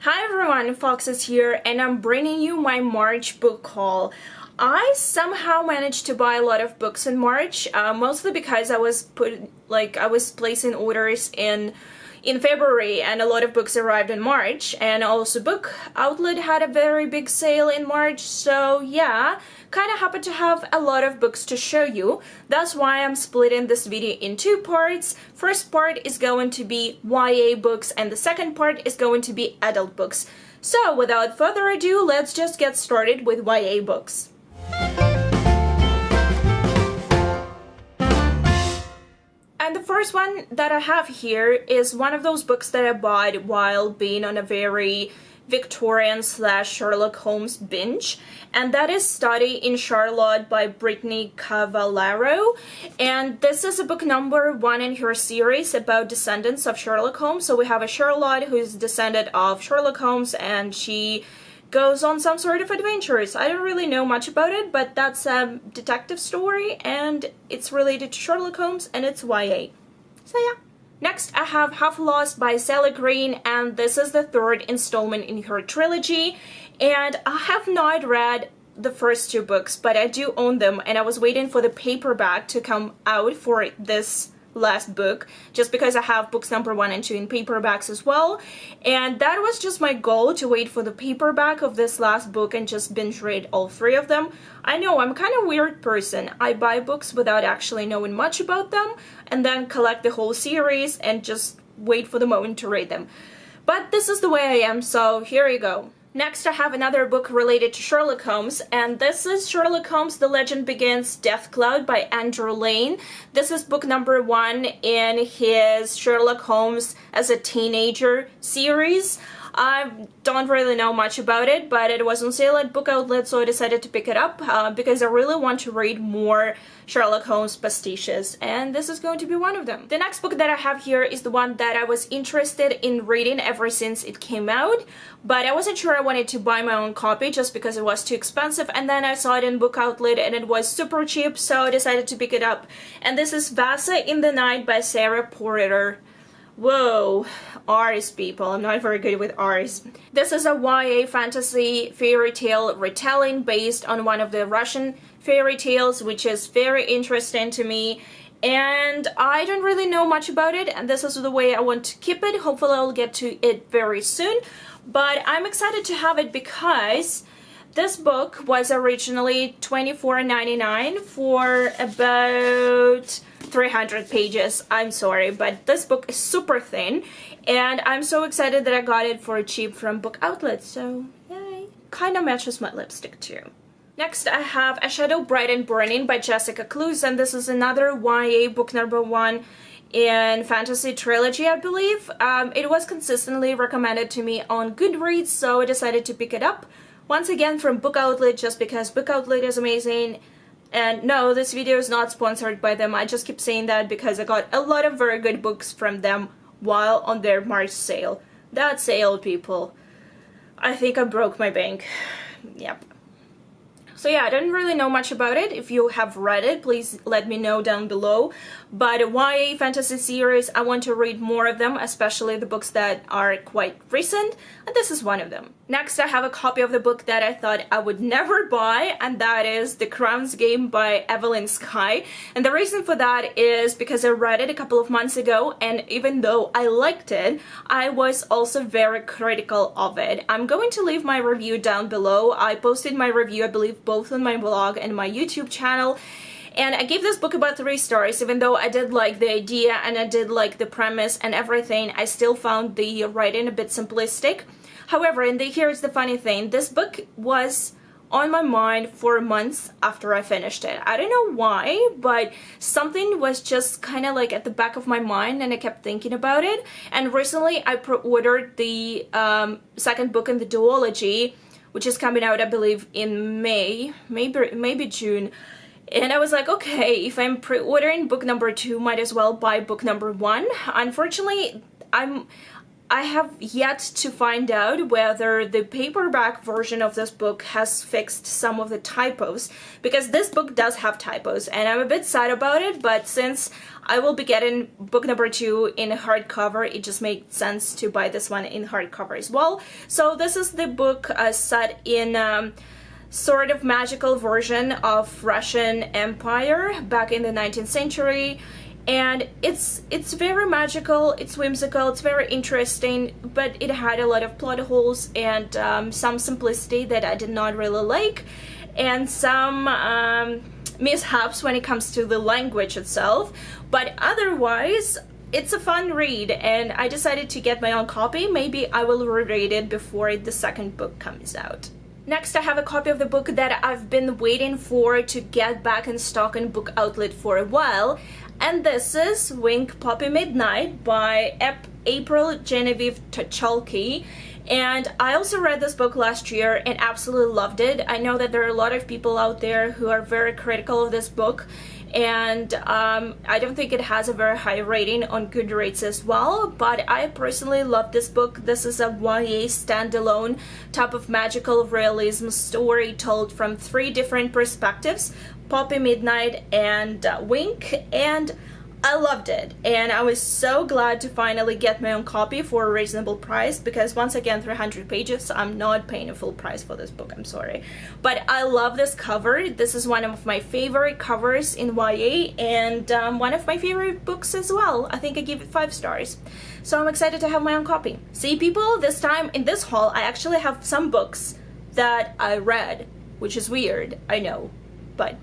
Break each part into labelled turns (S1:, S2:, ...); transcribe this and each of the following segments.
S1: Hi everyone, Fox is here and I'm bringing you my March book haul. I somehow managed to buy a lot of books in March, mostly because I was placing orders in February and a lot of books arrived in March, and also Book Outlet had a very big sale in March, so yeah, kind of happen to have a lot of books to show you. That's why I'm splitting this video in two parts. First part is going to be YA books and the second part is going to be adult books. So without further ado, let's just get started with YA books. And the first one that I have here is one of those books that I bought while being on a very Victorian / Sherlock Holmes binge, and that is Study in Charlotte by Brittany Cavallaro. And this is a book number 1 in her series about descendants of Sherlock Holmes. So we have a Charlotte who is descendant of Sherlock Holmes, and she goes on some sort of adventures. I don't really know much about it, but that's a detective story and it's related to Sherlock Holmes and it's YA. So yeah. Next I have Half Lost by Sally Green, and this is the third installment in her trilogy, and I have not read the first two books, but I do own them, and I was waiting for the paperback to come out for this last book, just because I have books number 1 and 2 in paperbacks as well, and that was just my goal, to wait for the paperback of this last book and just binge read all 3 of them. I know, I'm kind of a weird person. I buy books without actually knowing much about them and then collect the whole series and just wait for the moment to read them. But this is the way I am, so here you go. Next I have another book related to Sherlock Holmes, and this is Sherlock Holmes The Legend Begins Death Cloud by Andrew Lane. This is book number 1 in his Sherlock Holmes as a teenager series. I don't really know much about it, but it was on sale at Book Outlet, so I decided to pick it up because I really want to read more Sherlock Holmes pastiches, and this is going to be one of them. The next book that I have here is the one that I was interested in reading ever since it came out, but I wasn't sure I wanted to buy my own copy just because it was too expensive, and then I saw it in Book Outlet and it was super cheap, so I decided to pick it up. And this is Vasa in the Night by Sarah Porter. Whoa, R's people, I'm not very good with R's. This is a YA fantasy fairy tale retelling based on one of the Russian fairy tales, which is very interesting to me, and I don't really know much about it, and this is the way I want to keep it. Hopefully I'll get to it very soon, but I'm excited to have it because this book was originally $24.99 for about 300 pages. I'm sorry, but this book is super thin, and I'm so excited that I got it for cheap from Book Outlet, so yay. Kind of matches my lipstick too. Next I have A Shadow Bright and Burning by Jessica Cluse, and this is another YA book number 1 in fantasy trilogy, I believe. It was consistently recommended to me on Goodreads, so I decided to pick it up. Once again from Book Outlet, just because Book Outlet is amazing. And no, this video is not sponsored by them. I just keep saying that because I got a lot of very good books from them while on their March sale. That sale, people. I think I broke my bank. Yep. So yeah, I don't really know much about it. If you have read it, please let me know down below. But YA fantasy series, I want to read more of them, especially the books that are quite recent, and this is one of them. Next, I have a copy of the book that I thought I would never buy, and that is The Crumbs Game by Evelyn Skye. And the reason for that is because I read it a couple of months ago, and even though I liked it, I was also very critical of it. I'm going to leave my review down below. I posted my review, I believe, both on my blog and my YouTube channel. And I gave this book about 3 stars. Even though I did like the idea and I did like the premise and everything, I still found the writing a bit simplistic. However, and here's the funny thing, this book was on my mind for months after I finished it. I don't know why, but something was just kind of like at the back of my mind and I kept thinking about it. And recently I pre-ordered the second book in the duology, which is coming out, I believe, in May, maybe June. And I was like, okay, if I'm pre-ordering book number 2, might as well buy book number 1. Unfortunately, I have yet to find out whether the paperback version of this book has fixed some of the typos, because this book does have typos and I'm a bit sad about it, but since I will be getting book number 2 in hardcover, it just made sense to buy this one in hardcover as well. So this is the book set in sort of magical version of Russian Empire back in the 19th century. And it's very magical, it's whimsical, it's very interesting, but it had a lot of plot holes and some simplicity that I did not really like, and some mishaps when it comes to the language itself. But otherwise, it's a fun read, and I decided to get my own copy. Maybe I will reread it before the second book comes out. Next, I have a copy of the book that I've been waiting for to get back in stock in Book Outlet for a while. And this is Wink Poppy Midnite by April Genevieve Tachalki. And I also read this book last year and absolutely loved it. I know that there are a lot of people out there who are very critical of this book, and I don't think it has a very high rating on Goodreads as well, but I personally love this book. This is a YA standalone type of magical realism story told from 3 different perspectives: Poppy, Midnite, and Wink, and I loved it, and I was so glad to finally get my own copy for a reasonable price, because once again, 300 pages, I'm not paying a full price for this book, I'm sorry. But I love this cover. This is one of my favorite covers in YA, and one of my favorite books as well. I think I give it 5 stars. So I'm excited to have my own copy. See, people, this time in this haul, I actually have some books that I read, which is weird, I know, but...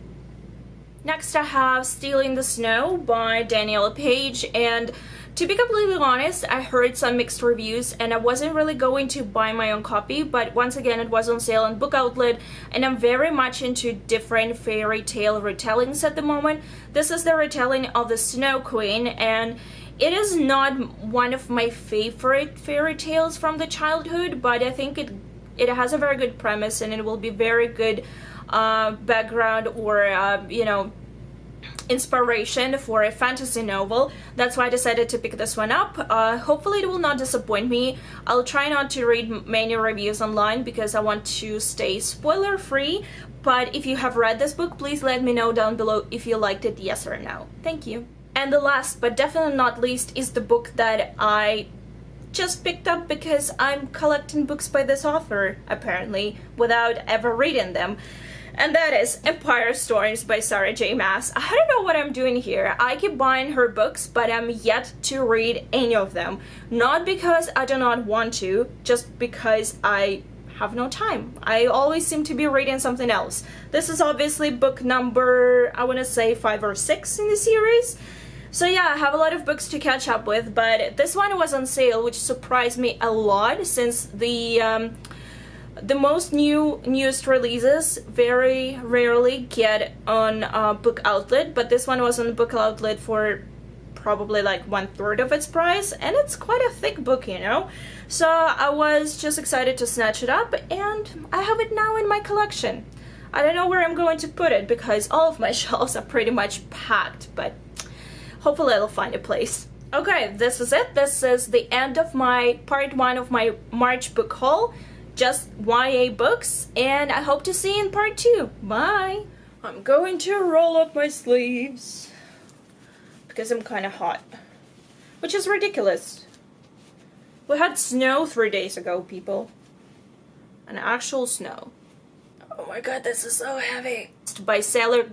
S1: Next, I have Stealing the Snow by Daniela Page, and to be completely honest, I heard some mixed reviews and I wasn't really going to buy my own copy, but once again, it was on sale on Book Outlet, and I'm very much into different fairy tale retellings at the moment. This is the retelling of the Snow Queen, and it is not one of my favorite fairy tales from the childhood, but I think it has a very good premise, and it will be very good background or you know, inspiration for a fantasy novel. That's why I decided to pick this one up. Hopefully it will not disappoint me. I'll try not to read many reviews online because I want to stay spoiler free, but if you have read this book, please let me know down below if you liked it, yes or no. Thank you. And the last but definitely not least is the book that I just picked up because I'm collecting books by this author, apparently, without ever reading them. And that is Empire Storms by Sarah J. Maas. I don't know what I'm doing here. I keep buying her books, but I'm yet to read any of them. Not because I do not want to, just because I have no time. I always seem to be reading something else. This is obviously book number, I want to say 5 or 6 in the series. So yeah, I have a lot of books to catch up with, but this one was on sale, which surprised me a lot, since the most newest releases very rarely get on Book Outlet, but this one was on Book Outlet for probably like 1/3 of its price, and it's quite a thick book, you know. So I was just excited to snatch it up, and I have it now in my collection. I don't know where I'm going to put it because all of my shelves are pretty much packed, but hopefully I'll find a place. Okay, this is it. This is the end of my part 1 of my March book haul. Just YA books, and I hope to see you in part 2. Bye! I'm going to roll up my sleeves because I'm kind of hot, which is ridiculous. We had snow 3 days ago, people. An actual snow. Oh my god, this is so heavy. By Sailor...